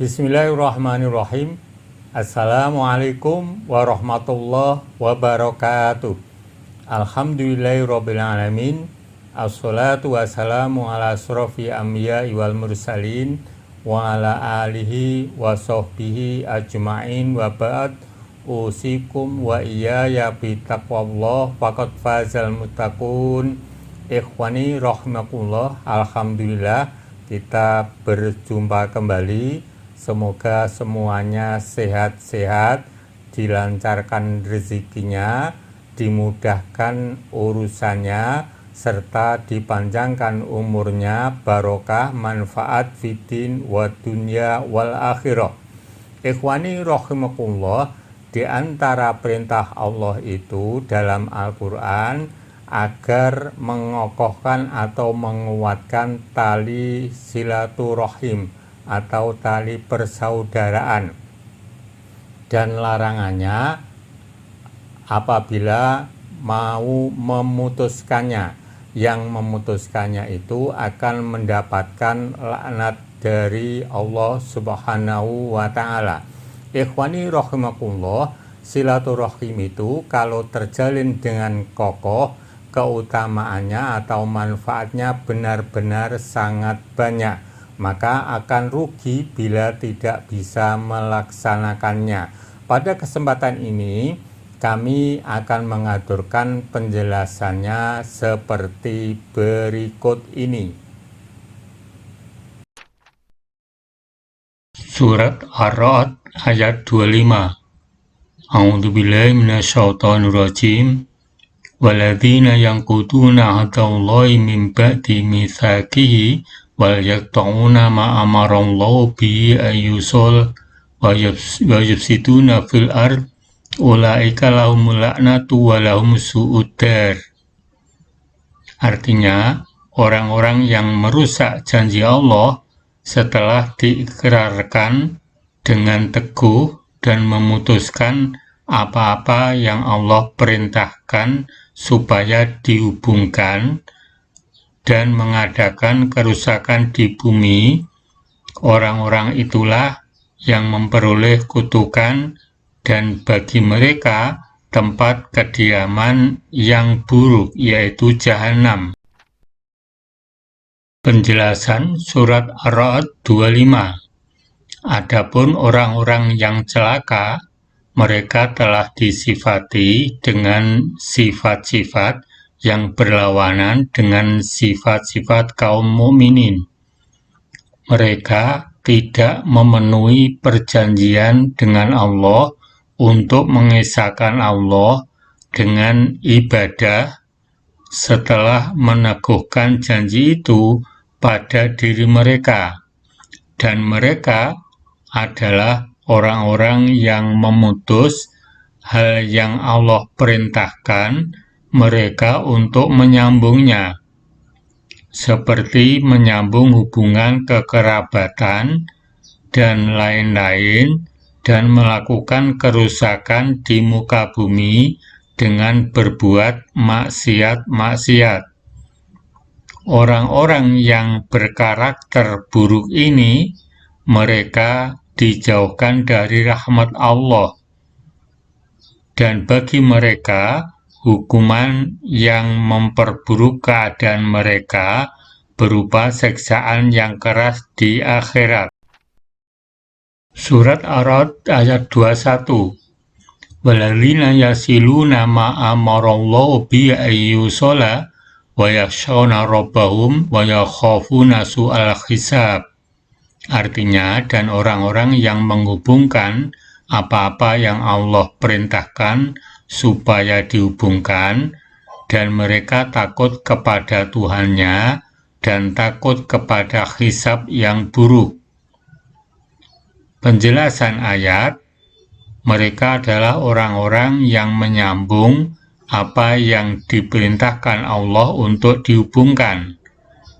Bismillahirrahmanirrahim. Assalamualaikum warahmatullahi wabarakatuh. Alhamdulillahirrabbilalamin. Assalatu wassalamu ala asrofi anbiya'i wal mursalin wa ala alihi wa sahbihi ajma'in wa ba'd. Usikum wa iyaya bitaqwallah faqad fazal muttaqun. Ikhwani rahimakumullah. Alhamdulillah kita berjumpa kembali. Semoga semuanya sehat-sehat, dilancarkan rezekinya, dimudahkan urusannya, serta dipanjangkan umurnya, barokah, manfaat fiddin wa dunya wal akhirah. Ikhwani rahimakumullah, di antara perintah Allah itu dalam Al-Quran agar mengokohkan atau menguatkan tali silaturahim atau tali persaudaraan, dan larangannya apabila mau memutuskannya. Yang memutuskannya itu akan mendapatkan laknat dari Allah Subhanahu wa Ta'ala. Ikhwani rahimakumullah, silaturahim itu kalau terjalin dengan kokoh, keutamaannya atau manfaatnya benar-benar sangat banyak. Maka akan rugi bila tidak bisa melaksanakannya. Pada kesempatan ini kami akan mengaturkan penjelasannya seperti berikut ini. Surat Ar-Ra'd ayat 25. A'udzubillahi minasyaitonirrajim. Walladzina yanquduna 'ahdallahi min ba'di mitsaqihi wal yaqta'una ma amarallahu bihi ayyusol wa yufsiduna fil ard ulaika lahumul la'natu wa lahum su'ud-dar. Artinya, orang-orang yang merusak janji Allah setelah diikrarkan dengan teguh dan memutuskan apa-apa yang Allah perintahkan supaya dihubungkan dan mengadakan kerusakan di bumi, orang-orang itulah yang memperoleh kutukan dan bagi mereka tempat kediaman yang buruk, yaitu Jahanam. Penjelasan surat Ar-Ra'd 25. Adapun orang-orang yang celaka, mereka telah disifati dengan sifat-sifat yang berlawanan dengan sifat-sifat kaum mukminin. Mereka tidak memenuhi perjanjian dengan Allah untuk mengesahkan Allah dengan ibadah setelah meneguhkan janji itu pada diri mereka, dan mereka adalah orang-orang yang memutus hal yang Allah perintahkan mereka untuk menyambungnya, seperti menyambung hubungan kekerabatan dan lain-lain, dan melakukan kerusakan di muka bumi dengan berbuat maksiat-maksiat. Orang-orang yang berkarakter buruk ini, mereka dijauhkan dari rahmat Allah, dan bagi mereka hukuman yang memperburuk keadaan mereka berupa siksaan yang keras di akhirat. Surat Ar-Ra'd ayat 21. Walladzina yasiluna ma amarallahu bi ayyusola wa yakhshawna rabbahum wa yakhafuna su'al hisab. Artinya, dan orang-orang yang menghubungkan apa-apa yang Allah perintahkan supaya dihubungkan, dan mereka takut kepada Tuhannya dan takut kepada hisab yang buruk. Penjelasan ayat, mereka adalah orang-orang yang menyambung apa yang diperintahkan Allah untuk dihubungkan,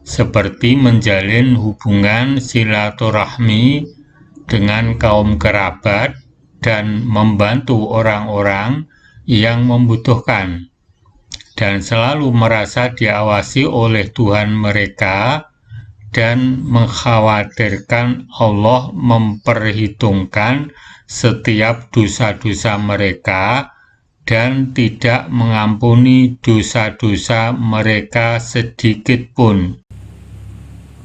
seperti menjalin hubungan silaturahmi dengan kaum kerabat dan membantu orang-orang yang membutuhkan, dan selalu merasa diawasi oleh Tuhan mereka dan mengkhawatirkan Allah memperhitungkan setiap dosa-dosa mereka dan tidak mengampuni dosa-dosa mereka sedikit pun.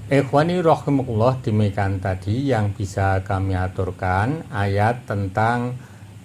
Ikhwani rahimakumullah, demikian tadi yang bisa kami aturkan ayat tentang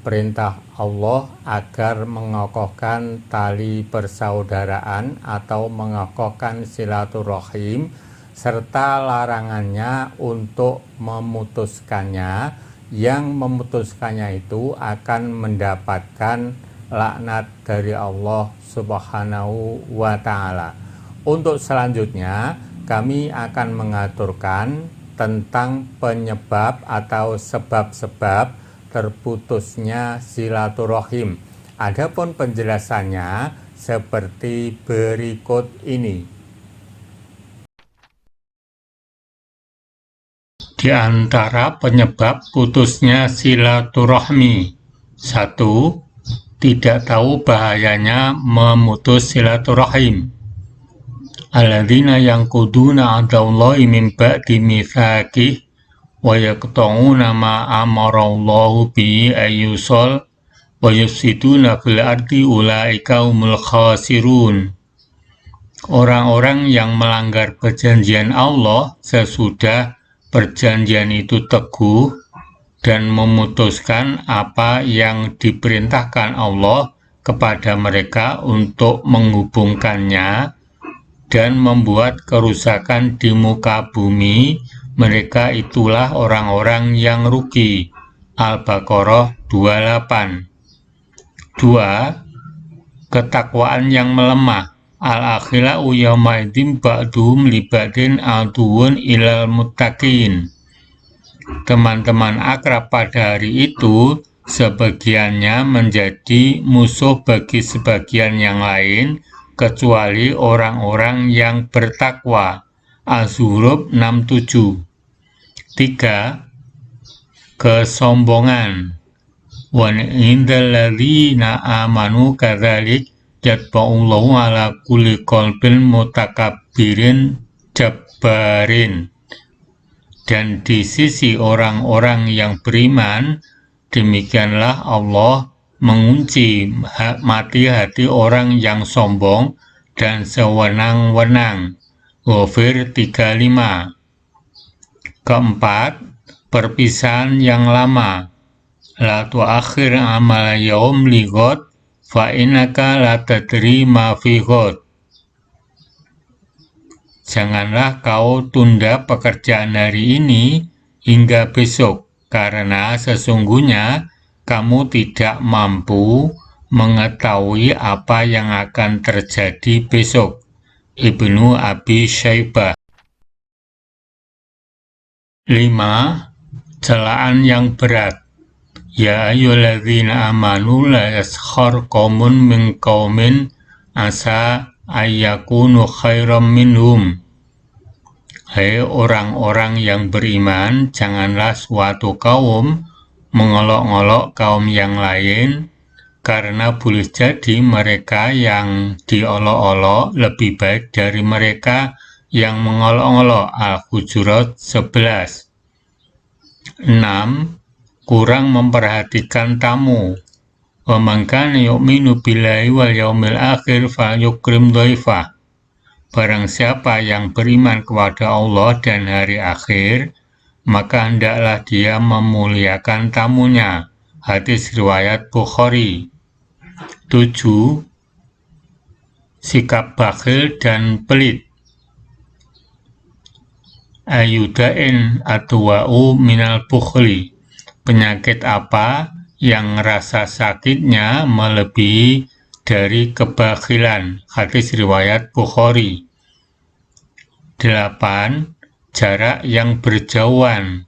perintah Allah agar mengokohkan tali persaudaraan atau mengokohkan silaturahim serta larangannya untuk memutuskannya. Yang memutuskannya itu akan mendapatkan laknat dari Allah Subhanahu wa Ta'ala. Untuk selanjutnya, kami akan mengaturkan tentang penyebab atau sebab-sebab terputusnya silaturahim. Adapun penjelasannya seperti berikut ini. Di antara penyebab putusnya silaturahmi: 1. Tidak tahu bahayanya memutus silaturahim. Alladzina yanquduna 'ahdallahi min ba'di mitsaqih wa yaqta'una ma amarallahu bihi ayyusal wa yufsiduna fil ardi ulaika humul khasirun. Orang-orang yang melanggar perjanjian Allah sesudah perjanjian itu teguh dan memutuskan apa yang diperintahkan Allah kepada mereka untuk menghubungkannya dan membuat kerusakan di muka bumi, mereka itulah orang-orang yang rugi. Al-Baqarah 28. 2. Ketakwaan yang melemah. Al-akhila'u yawmaidzin ba'duhum li ba'din aduwwun ilal muttaqin. Teman-teman akrab pada hari itu sebagiannya menjadi musuh bagi sebagian yang lain kecuali orang-orang yang bertakwa. Az-Zukhruf 67. 3. Kesombongan. Wa indal ladzina amanu kadzalik yatba'ullahu ala kulli qalbin mutakabbirin jabbarin. Dan di sisi orang-orang yang beriman, demikianlah Allah mengunci mati hati orang yang sombong dan sewenang-wenang. Ghafir 35. 4. Perpisahan yang lama. La tu'akhir amala yaum li ghad fa innaka la tadri ma fi ghad. Janganlah kau tunda pekerjaan hari ini hingga besok, karena sesungguhnya kamu tidak mampu mengetahui apa yang akan terjadi besok. Ibnu Abi Syaibah. 5. Celaan yang berat. Ya ayyuhalladzina amanu la yaskhar qaumun min qaumin asa ayyakunu khairam minhum. Hai orang-orang yang beriman, janganlah suatu kaum mengolok-olok kaum yang lain, karena boleh jadi mereka yang diolok-olok lebih baik dari mereka yang mengolok-olok. Al-Hujurat 11. 6. Kurang memperhatikan tamu. Wa man kana yu'minu billahi wal yaumil akhir falyukrim dhaifah. Barang siapa yang beriman kepada Allah dan hari akhir, maka hendaklah dia memuliakan tamunya. Hadis riwayat Bukhari. 7. Sikap bakhil dan pelit. Ayudain atwa'u minal bukhli. Penyakit apa yang rasa sakitnya melebihi dari kebakhilan. Hadis riwayat Bukhari. 8. Jarak yang berjauhan.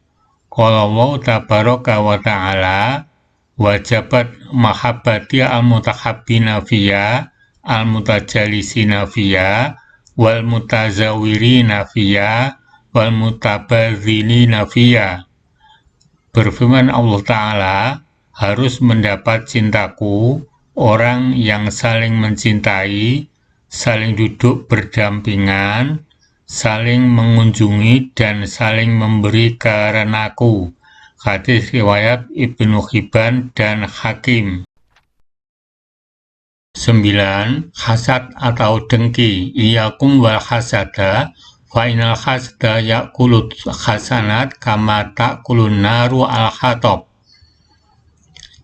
Qala Allah tabaraka wa ta'ala wajabat mahabbati al-mutahabbina fiyya al-mutajalisina fiyya wal mutazawirina fiyya wal mutabadzilina fiyya. Berfirman Allah Ta'ala, harus mendapat cintaku orang yang saling mencintai, saling duduk berdampingan, saling mengunjungi dan saling memberi karenaku. Hadis riwayat Ibnu Hibban dan Hakim. 9. Hasad atau dengki. Iyakum wal hasada fa inal hasada yakulut hasanat kama takulun naru al hatab.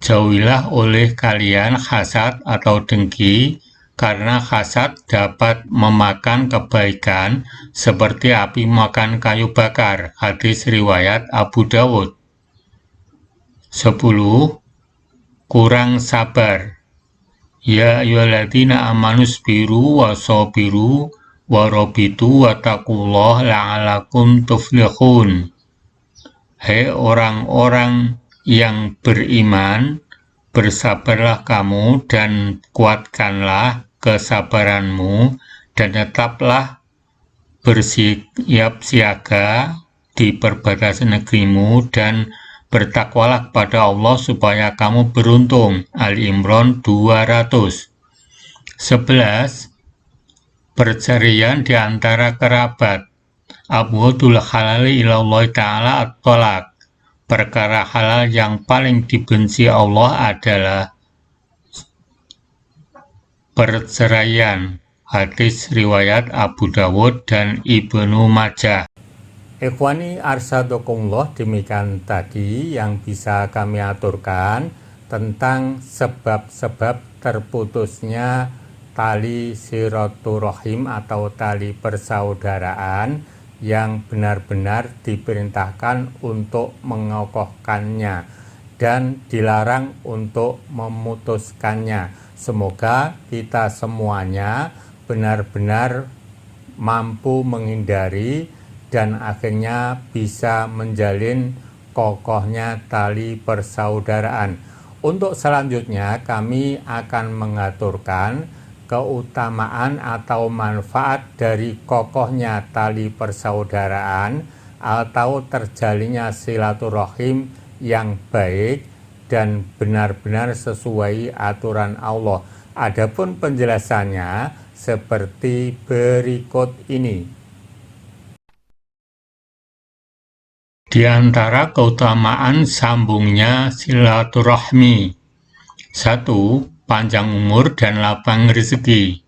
Jauhilah oleh kalian hasad atau dengki, karena hasad dapat memakan kebaikan seperti api makan kayu bakar. Hadis riwayat Abu Dawud. 10. Kurang sabar. Ya ayyuhalladzina amanus biru wa sobiru wa robitu wa taqullah la'alakum tuflihun. Hei orang-orang yang beriman, bersabarlah kamu dan kuatkanlah kesabaranmu dan tetaplah bersiap siaga di perbatasan negerimu dan bertakwalah kepada Allah supaya kamu beruntung. Ali Imran 200. 11. Perceraian di antara kerabat. Abghadul halali ilallah ta'ala at-thalaq. Perkara halal yang paling dibenci Allah adalah perceraian. Hadis riwayat Abu Dawud dan Ibnu Majah. Ikhwani arsadokumullah, demikian tadi yang bisa kami aturkan tentang sebab-sebab terputusnya tali silaturahim atau tali persaudaraan yang benar-benar diperintahkan untuk mengokohkannya dan dilarang untuk memutuskannya. Semoga kita semuanya benar-benar mampu menghindari dan akhirnya bisa menjalin kokohnya tali persaudaraan. Untuk selanjutnya kami akan mengaturkan keutamaan atau manfaat dari kokohnya tali persaudaraan atau terjalinnya silaturahim yang baik dan benar-benar sesuai aturan Allah. Adapun penjelasannya seperti berikut ini. Di antara keutamaan sambungnya silaturahmi. 1. Panjang umur dan lapang rezeki.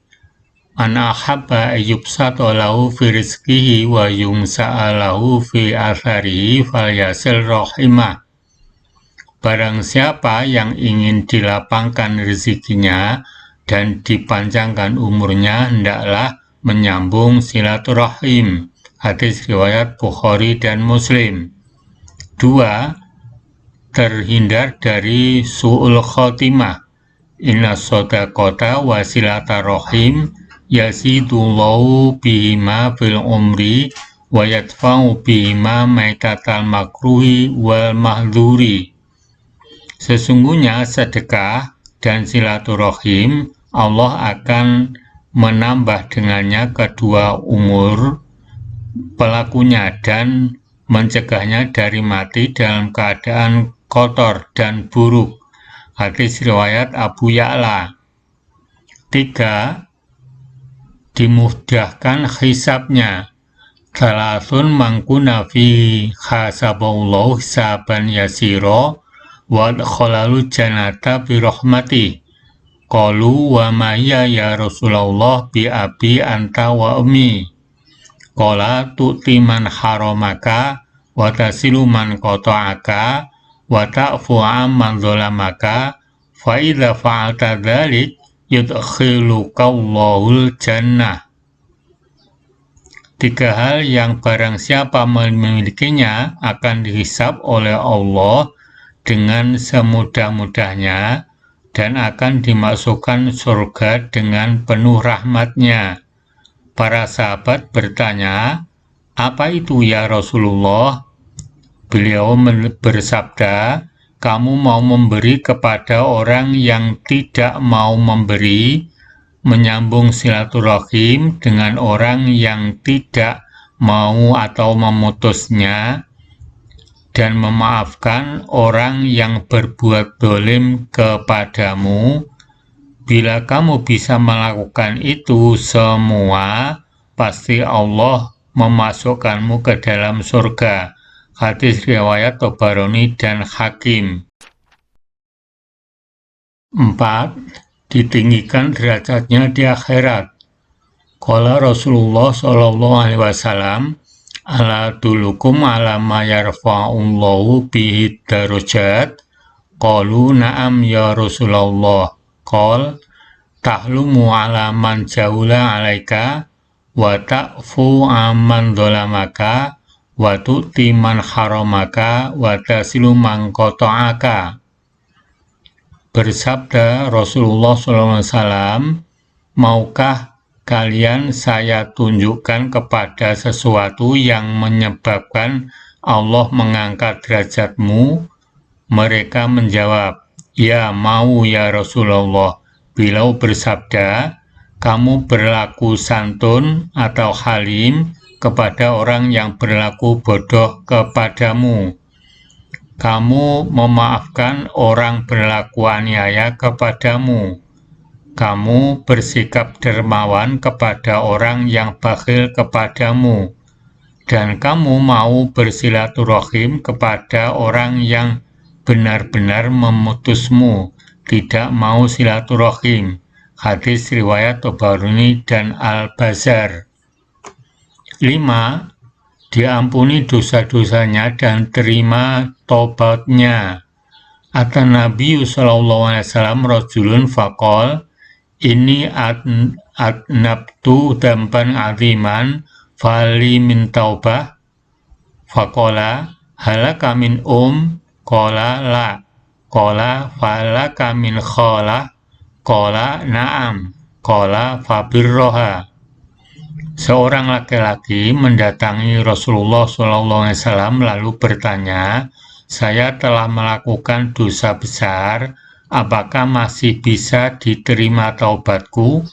An ahabba ayyubsata lahu fi rizqihi wa yumsa'a lahu fi atharihi falyasil rahimah. Barang siapa yang ingin dilapangkan rezekinya dan dipanjangkan umurnya, hendaklah menyambung silaturahim. Hadis riwayat Bukhari dan Muslim. 2. Terhindar dari su'ul khotimah. Inna sodaqota wa silatarahim yazidullahu bihima fil umri wa yadfa'u bihima maitatal makruhi wal mahdhuri. Sesungguhnya sedekah dan silaturahim Allah akan menambah dengannya kedua umur pelakunya dan mencegahnya dari mati dalam keadaan kotor dan buruk. Hadis riwayat Abu Ya'la. 3. Dimudahkan hisabnya. Thalathun mangkuna fi khasaballahu hisaban yasiro wa khalalu jannata bi rahmatih. Qalu wa ma ya Rasulullah bi abi anta wa ummi. Qala tu'ti man haramaka wa tasilu man qata'aka wa ta'fu amman zalamaka fa idza fa'alta dzalik yudkhilukallahu jannah. 3 hal yang barang siapa memilikinya akan dihisab oleh Allah dengan semudah-mudahnya dan akan dimasukkan surga dengan penuh rahmatnya. Para sahabat bertanya, apa itu ya Rasulullah? Beliau bersabda, kamu mau memberi kepada orang yang tidak mau memberi, menyambung silaturahim dengan orang yang tidak mau atau memutusnya, dan memaafkan orang yang berbuat dolim kepadamu. Bila kamu bisa melakukan itu semua, pasti Allah memasukkanmu ke dalam surga. Hadis riwayat Tabarani dan Hakim. 4. Ditinggikan derajatnya di akhirat. Qala Rasulullah sallallahu alaihi wasallam, ala dulukum ala ma yarfa'ullahu bihi darajat. Qalu na'am ya Rasulullah. Qal tahlumu ala man jawla alaika wa ta'fu amman dolamaka wa tu'ti man haramaka wa tasilu man qata'aka. Bersabda Rasulullah SAW, maukah kalian saya tunjukkan kepada sesuatu yang menyebabkan Allah mengangkat derajatmu? Mereka menjawab, ya mau ya Rasulullah. Beliau bersabda, kamu berlaku santun atau halim kepada orang yang berlaku bodoh kepadamu. Kamu memaafkan orang berlaku aniaya kepadamu. Kamu bersikap dermawan kepada orang yang bakhil kepadamu. Dan kamu mau bersilaturahim kepada orang yang benar-benar memutusmu, tidak mau silaturahim. Hadis riwayat Tabarani dan Al-Bazar. 5. Diampuni dosa-dosanya dan terima tobatnya. Atan Nabi sallallahu alaihi wasallam rajulun faqal ini adnabtu damban aziman fali min taubah faqala halaka min qala la qala falaka min khala qala na'am qala fabirroha. Seorang laki-laki mendatangi Rasulullah SAW lalu bertanya, saya telah melakukan dosa besar, apakah masih bisa diterima taubatku?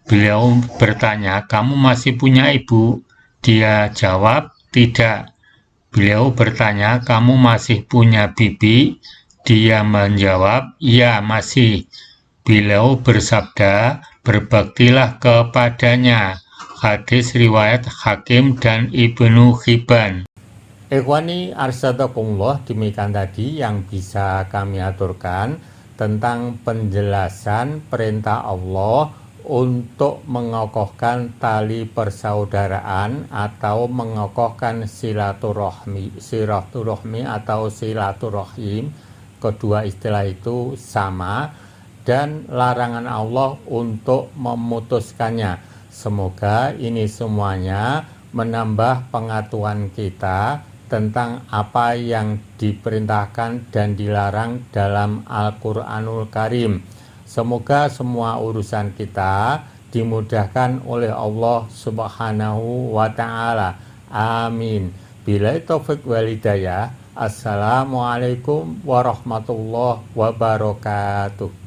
Beliau bertanya, kamu masih punya ibu? Dia jawab, tidak. Beliau bertanya, kamu masih punya bibi? Dia menjawab, ya masih. Beliau bersabda, berbaktilah kepadanya. Hadis riwayat Hakim dan Ibnu Hibban. Ikhwani arsadakumullah, demikian tadi yang bisa kami aturkan tentang penjelasan perintah Allah untuk mengokohkan tali persaudaraan atau mengokohkan silaturahmi atau silaturahim. Kedua istilah itu sama, dan larangan Allah untuk memutuskannya. Semoga ini semuanya menambah pengetahuan kita tentang apa yang diperintahkan dan dilarang dalam Al-Quranul Karim. Semoga semua urusan kita dimudahkan oleh Allah Subhanahu wa Ta'ala. Amin. Billahi taufiq wal hidayah. Assalamualaikum warahmatullahi wabarakatuh.